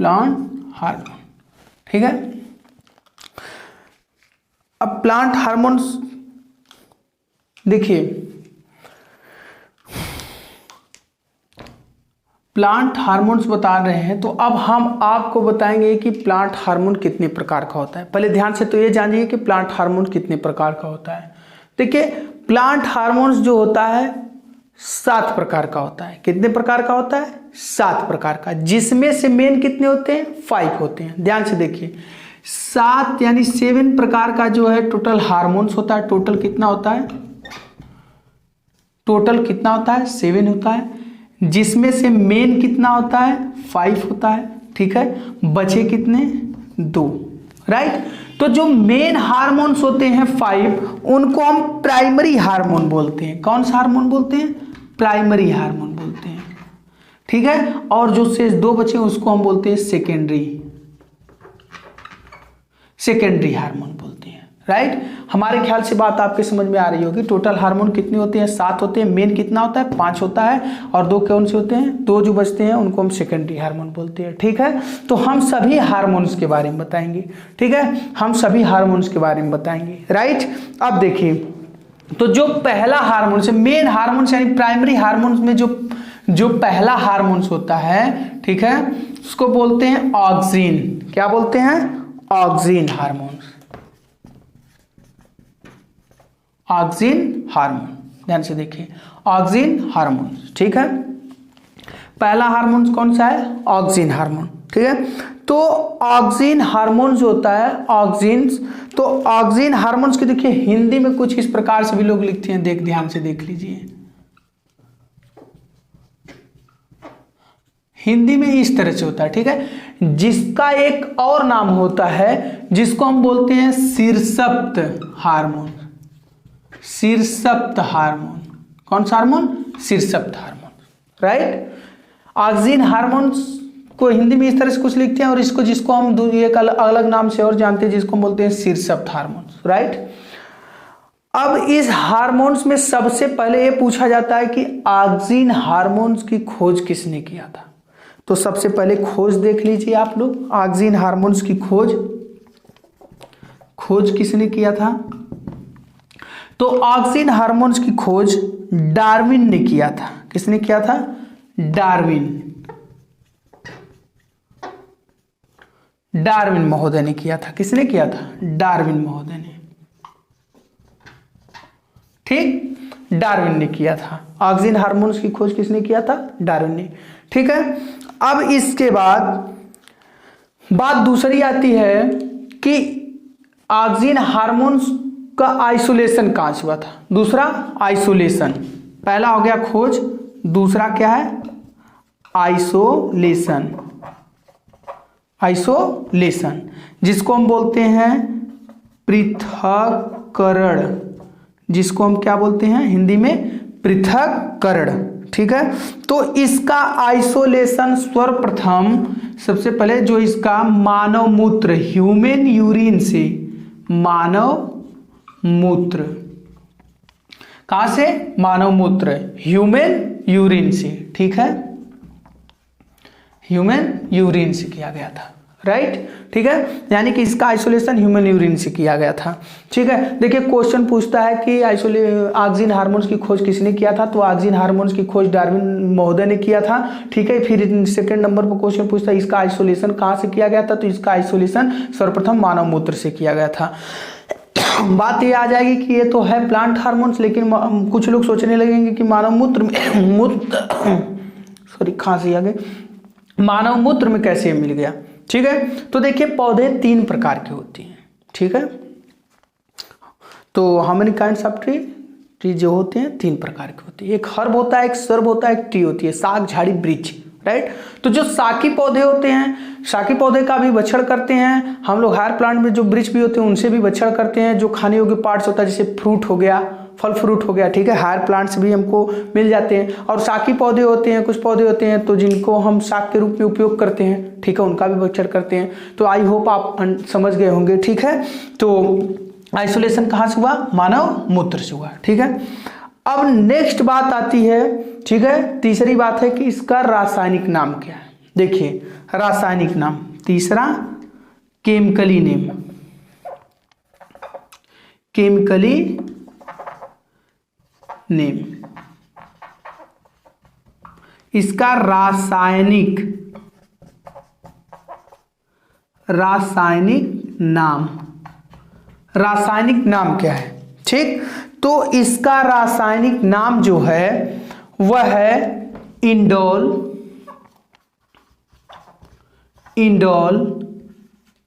Plant hormone, ठीक है। अब प्लांट हार्मोन्स देखिए, प्लांट हार्मोन्स बता रहे हैं, तो अब हम आपको बताएंगे कि प्लांट हार्मोन कितने प्रकार का होता है। पहले ध्यान से तो ये जानिए कि प्लांट हार्मोन कितने प्रकार का होता है। देखिए, प्लांट हार्मोन्स जो होता है 7 प्रकार का होता है। कितने प्रकार का होता है? 7 प्रकार का, जिसमें से मेन कितने होते हैं? 5 होते हैं। ध्यान से देखिए, 7 यानी 7 प्रकार का जो है टोटल हार्मोन्स होता है। टोटल कितना होता है? टोटल कितना होता है? 7 होता है, जिसमें से मेन कितना होता है? 5 होता है, ठीक है। बचे कितने? 2, राइट। तो जो मेन हार्मोन्स होते हैं 5, उनको हम प्राइमरी हार्मोन बोलते हैं। कौन सा हार्मोन बोलते हैं? प्राइमरी हार्मोन बोलते हैं, ठीक है। और जो शेष 2 बचे उसको हम बोलते हैं सेकेंडरी हार्मोन बोलते हैं, राइट। हमारे ख्याल से बात आपके समझ में आ रही होगी। टोटल हार्मोन कितने होते हैं? 7 होते हैं। मेन कितना होता है? 5 होता है। और 2 कौन से होते हैं? 2 जो बचते हैं उनको हम सेकेंडरी हार्मोन बोलते हैं, ठीक है। तो हम सभी हार्मोन्स के बारे में बताएंगे, ठीक है। हम सभी हार्मोन्स के बारे में बताएंगे, राइट। अब देखिए, तो जो पहला हार्मोन से मेन हार्मोन्स यानी प्राइमरी हार्मोन्स में जो पहला हार्मोन्स होता है, ठीक है, उसको बोलते हैं ऑक्सिन। क्या बोलते हैं? Auxin hormone. ऑक्सिन हार्मोन, ध्यान से देखिए, ऑक्सिन हार्मोन, ठीक है। पहला हार्मोन कौन सा है? ऑक्सिन हार्मोन, ठीक है। तो ऑक्सिन हार्मोन जो होता है ऑक्सिन्स, तो ऑक्सिन हार्मोन्स की देखिए हिंदी में कुछ इस प्रकार से भी लोग लिखते हैं। ध्यान से देख लीजिए, हिंदी में इस तरह से होता है, ठीक है। जिसका एक और नाम होता है जिसको हम बोलते हैं शीर्षस्थ हार्मोन। शीर्षस्थ हार्मोन, कौन सा हार्मोन? शीर्षस्थ हार्मोन, राइट। ऑक्सिन हार्मोन्स को हिंदी में इस तरह से कुछ लिखते हैं, और जिसको हम एक अलग नाम से और जानते हैं, जिसको हम बोलते हैं शीर्षस्थ हार्मोन्स, राइट। अब इस हार्मोन्स में सबसे पहले ये पूछा जाता है कि ऑक्सिन हार्मोन्स की खोज किसने किया था। तो सबसे पहले खोज देख लीजिए आप लोग, ऑक्सिन हार्मोन्स की खोज किसने किया था? तो ऑक्सिन हार्मोन्स की खोज डार्विन ने किया था। किसने किया था? डार्विन महोदय ने किया था। किसने किया था? डार्विन महोदय ने, ठीक, डार्विन ने किया था। ऑक्सिन हार्मोन्स की खोज किसने किया था? डार्विन ने, ठीक है। अब इसके बाद बात दूसरी आती है कि ऑक्सिन हार्मोन्स का आइसोलेशन कहां से हुआ था। दूसरा आइसोलेशन, पहला हो गया खोज, दूसरा क्या है? आइसोलेशन, जिसको हम बोलते हैं पृथक्करण। जिसको हम क्या बोलते हैं हिंदी में? पृथक्करण, ठीक है। तो इसका आइसोलेशन सर्वप्रथम सबसे पहले जो इसका मानव मूत्र, ह्यूमन यूरिन से, मानव मूत्र, कहां से? मानव मूत्र, ह्यूमन यूरिन से, ठीक है, ह्यूमन यूरिन से किया गया था, राइट, ठीक है। यानी कि इसका आइसोलेशन ह्यूमन यूरिन से किया गया था, ठीक है। देखिए क्वेश्चन पूछता है कि ऑक्सिन हार्मोन्स की खोज किसने किया था। तो ऑक्सिन हार्मोन्स की खोज डार्विन महोदय ने किया था, ठीक है। फिर सेकंड नंबर पर क्वेश्चन पूछता है इसका आइसोलेशन कहां से किया गया था। तो इसका आइसोलेशन सर्वप्रथम मानव मूत्र से किया गया था। बात ये आ जाएगी कि ये तो है प्लांट हार्मोन्स, लेकिन कुछ लोग सोचने लगेंगे कि मानव मूत्र में खांसी आ गई, मानव मूत्र में कैसे मिल गया, ठीक है। तो देखिए पौधे 3 प्रकार के होते हैं, ठीक है। तो how many kinds of tree जो होते हैं 3 प्रकार के होते हैं। एक हर्ब होता है, एक सर्ब होता है, एक ट्री होती है, साग झाड़ी वृक्ष, राइट। तो जो शाकी पौधे होते हैं, शाकी पौधे का भी बछड़ करते हैं हम लोग। हायर प्लांट में जो वृक्ष भी होते हैं उनसे भी बछड़ करते हैं। जो खाने योग्य पार्ट्स होता है जैसे फ्रूट हो गया, फल फ्रूट हो गया, ठीक है, हायर प्लांट्स भी हमको मिल जाते हैं। और शाकी पौधे होते हैं, कुछ पौधे होते हैं तो जिनको हम शाक के रूप में उपयोग करते हैं, ठीक है, उनका भी बछड़ करते हैं। तो आई होप आप समझ गए होंगे, ठीक है। तो आइसोलेशन कहाँ से हुआ? मानव मूत्र से हुआ, ठीक है। अब नेक्स्ट बात आती है, ठीक है, तीसरी बात है कि इसका रासायनिक नाम क्या है। देखिए रासायनिक नाम, तीसरा केमिकली नेम, केमिकली नेम, इसका रासायनिक नाम, रासायनिक नाम क्या है, ठीक। तो इसका रासायनिक नाम जो है वह है indole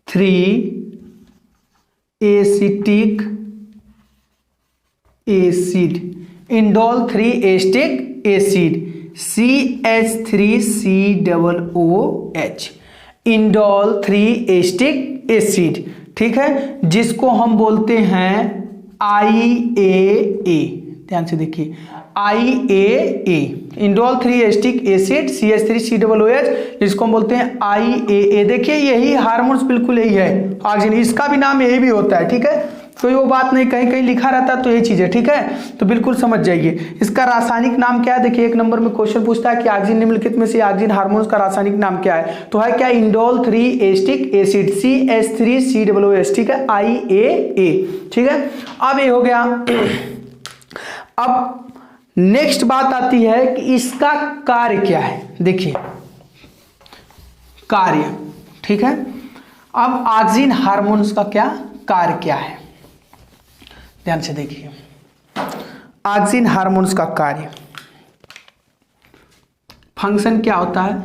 3 acetic acid, indole 3 acetic acid, CH3COOH, indole 3 acetic acid, ठीक है, जिसको हम बोलते हैं IAA। ध्यान से देखिए IAA, indole 3 acetic acid CH3COOH, जिसको हम बोलते हैं IAA। देखिए यही हार्मोन्स बिल्कुल यही है ऑक्सीजन, इसका भी नाम यही भी होता है, ठीक है, कोई वो बात नहीं, कहीं कहीं लिखा रहता है तो यही चीज है, ठीक है, तो बिल्कुल समझ जाइए। इसका रासायनिक नाम क्या है, देखिए 1 नंबर में क्वेश्चन पूछता है कि ऑक्सीजन निम्नलिखित में से ऑक्सीजन हार्मोन्स का रासायनिक नाम क्या है, तो है क्या इंडोल 3 एसिटिक एसिड CH3COOH, ठीक है, IAA, ठीक है। अब ये हो गया। अब नेक्स्ट बात आती है कि इसका कार्य क्या है, देखिए कार्य, ठीक है। अब ऑक्सीजन हार्मोन्स का क्या कार्य क्या है, ध्यान से देखिए ऑक्सीजन हार्मोन्स का कार्य, फंक्शन क्या होता है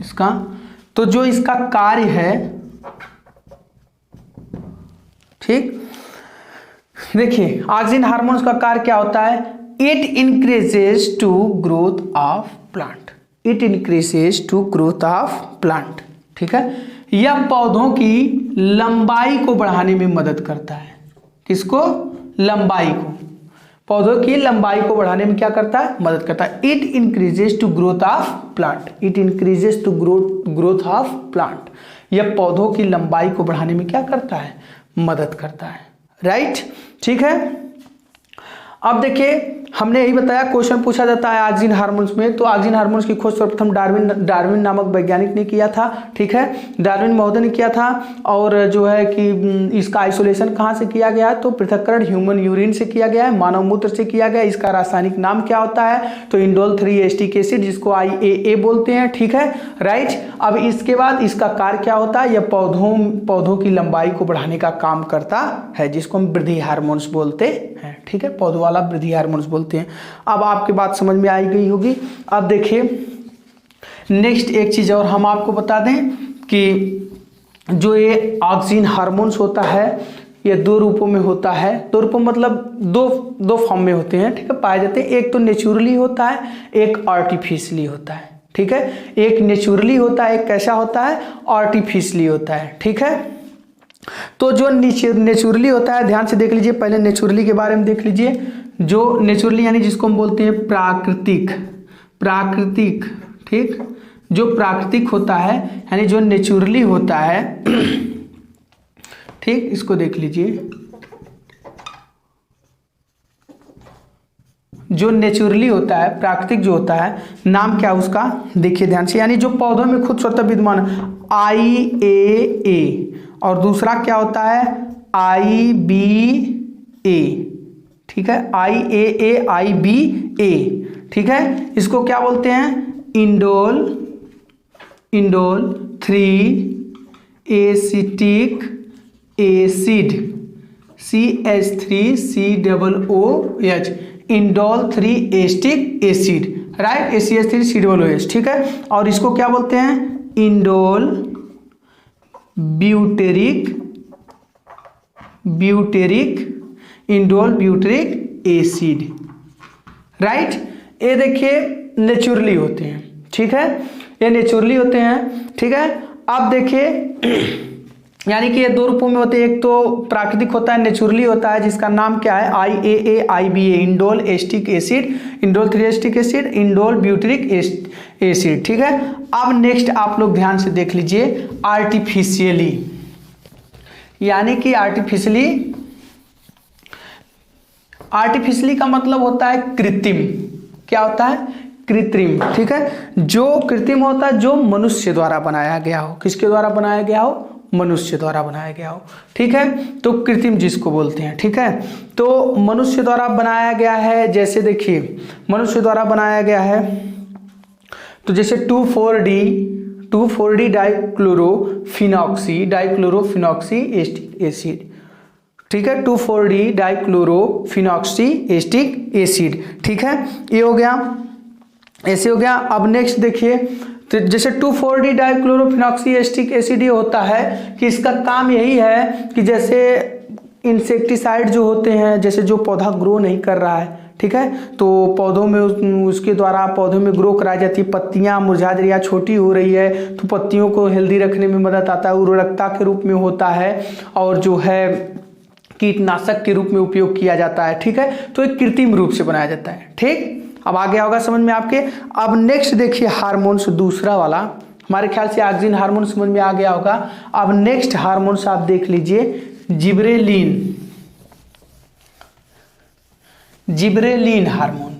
इसका, तो जो इसका कार्य है, ठीक, देखिए ऑक्सीजन हार्मोन्स का कार्य क्या होता है, it increases to growth of plant, it increases to growth of plant, ठीक है, यह पौधों की लंबाई को बढ़ाने में मदद करता है, किसको, लंबाई को, पौधों की लंबाई को बढ़ाने में क्या करता है, मदद करता है। It increases to growth of plant, it increases to growth of plant, यह पौधों की लंबाई को बढ़ाने में क्या करता है, मदद करता है, राइट, ठीक है। अब देखिए हमने यही बताया, क्वेश्चन पूछा जाता है ऑक्सीजन हार्मोन्स में, तो ऑक्सीजन हार्मोन्स की खोज सर्वप्रथम डार्विन नामक वैज्ञानिक ने किया था, ठीक है, डार्विन महोदय ने किया था। और जो है कि इसका आइसोलेशन कहाँ से किया गया है, तो पृथक्करण ह्यूमन यूरिन से किया गया है, मानव मूत्र से किया गया। इसका रासायनिक नाम क्या होता है, तो इंडोल 3 एसिटिक एसिड, जिसको IAA बोलते हैं, ठीक है, राइट। अब इसके बाद इसका कार्य क्या होता है, यह पौधों की लंबाई को बढ़ाने का काम करता है, जिसको हम वृद्धि हार्मोन्स बोलते हैं, ठीक है, पौधों वाला वृद्धि हार्मोन्स बोलते हैं। अब आपकी बात समझ में आई गई होगी। अब देखिए नेक्स्ट एक चीज और हम आपको बता दें कि जो ये ऑक्सीजन हार्मोन्स होता है ये 2 रूपों में होता है, 2 रूपों मतलब दो फॉर्म में होते हैं, ठीक है, पाए जाते हैं। एक तो नेचुरली होता है, एक आर्टिफिशियली होता है, ठीक है, एक नेचुरली होता है, एक कैसा होता है, आर्टिफिशियली होता है, ठीक है। तो जो नेचुरली होता है, ध्यान से देख लीजिए, पहले नेचुरली के बारे में देख लीजिए। जो नेचुरली यानी जिसको हम बोलते हैं प्राकृतिक, ठीक, जो प्राकृतिक होता है यानी जो नेचुरली होता है, ठीक, इसको देख लीजिए, जो नेचुरली होता है, प्राकृतिक जो होता है, नाम क्या उसका, देखिए ध्यान से, यानी जो पौधों में खुद स्वतः विद्यमान, IAA, और दूसरा क्या होता है, IBA, ठीक है, IAA IBA, ठीक है, इसको क्या बोलते हैं, indole 3 acetic acid CH3COOH, indole 3 acetic acid, right, CH3COOH, ठीक है। और इसको क्या बोलते हैं, इंडोल ब्यूटेरिक एसिड, राइट। ये देखिए नेचुरली होते हैं, ठीक है, ये नेचुरली होते हैं, ठीक है। अब देखिए यानी कि ये 2 रूपों में होते हैं, एक तो प्राकृतिक होता है, नेचुरली होता है, जिसका नाम क्या है, IAA IBA, indole acetic acid, indole 3 acetic acid, indole butyric acid, ठीक है। अब नेक्स्ट आप लोग ध्यान से देख लीजिए, आर्टिफिशियली, यानी कि आर्टिफिशियली का मतलब होता है कृत्रिम, क्या होता है, कृत्रिम, ठीक है, जो कृत्रिम होता है जो मनुष्य द्वारा बनाया गया हो, किसके द्वारा बनाया गया हो, मनुष्य द्वारा बनाया गया हो, ठीक है, तो कृत्रिम जिसको बोलते हैं, ठीक है। तो मनुष्य द्वारा बनाया गया है, जैसे देखिए मनुष्य द्वारा बनाया गया है तो जैसे 2,4-D डाइक्लोरोफिनॉक्सी एसिड, ठीक है, 2,4-D डाइक्लोरोफिनॉक्सी एसिड, ठीक है, ये हो गया, ऐसे हो गया। अब नेक्स्ट देखिए, तो जैसे 2,4-D डाइक्लोरोफिनॉक्सी एसिड ये होता है कि इसका काम यही है कि जैसे इंसेक्टिसाइड जो होते हैं, जैसे जो पौधा ग्रो नहीं कर रहा है, ठीक है, तो पौधों में उसके द्वारा पौधों में ग्रो कराई जाती है, पत्तियां मुरझा रही है, छोटी हो रही है, तो पत्तियों को हेल्दी रखने में मदद आता है, उर्वरकता के रूप में होता है, और जो है कीटनाशक के रूप में उपयोग किया जाता है, ठीक है, तो एक कृत्रिम रूप से बनाया जाता है, ठीक। अब आ गया होगा समझ में आपके। अब नेक्स्ट देखिए हार्मोन्स, दूसरा वाला, हमारे ख्याल से ऑक्सिन हार्मोन समझ में आ गया होगा। अब नेक्स्ट हार्मोन्स आप देख लीजिए, जिब्रेलिन हार्मोन,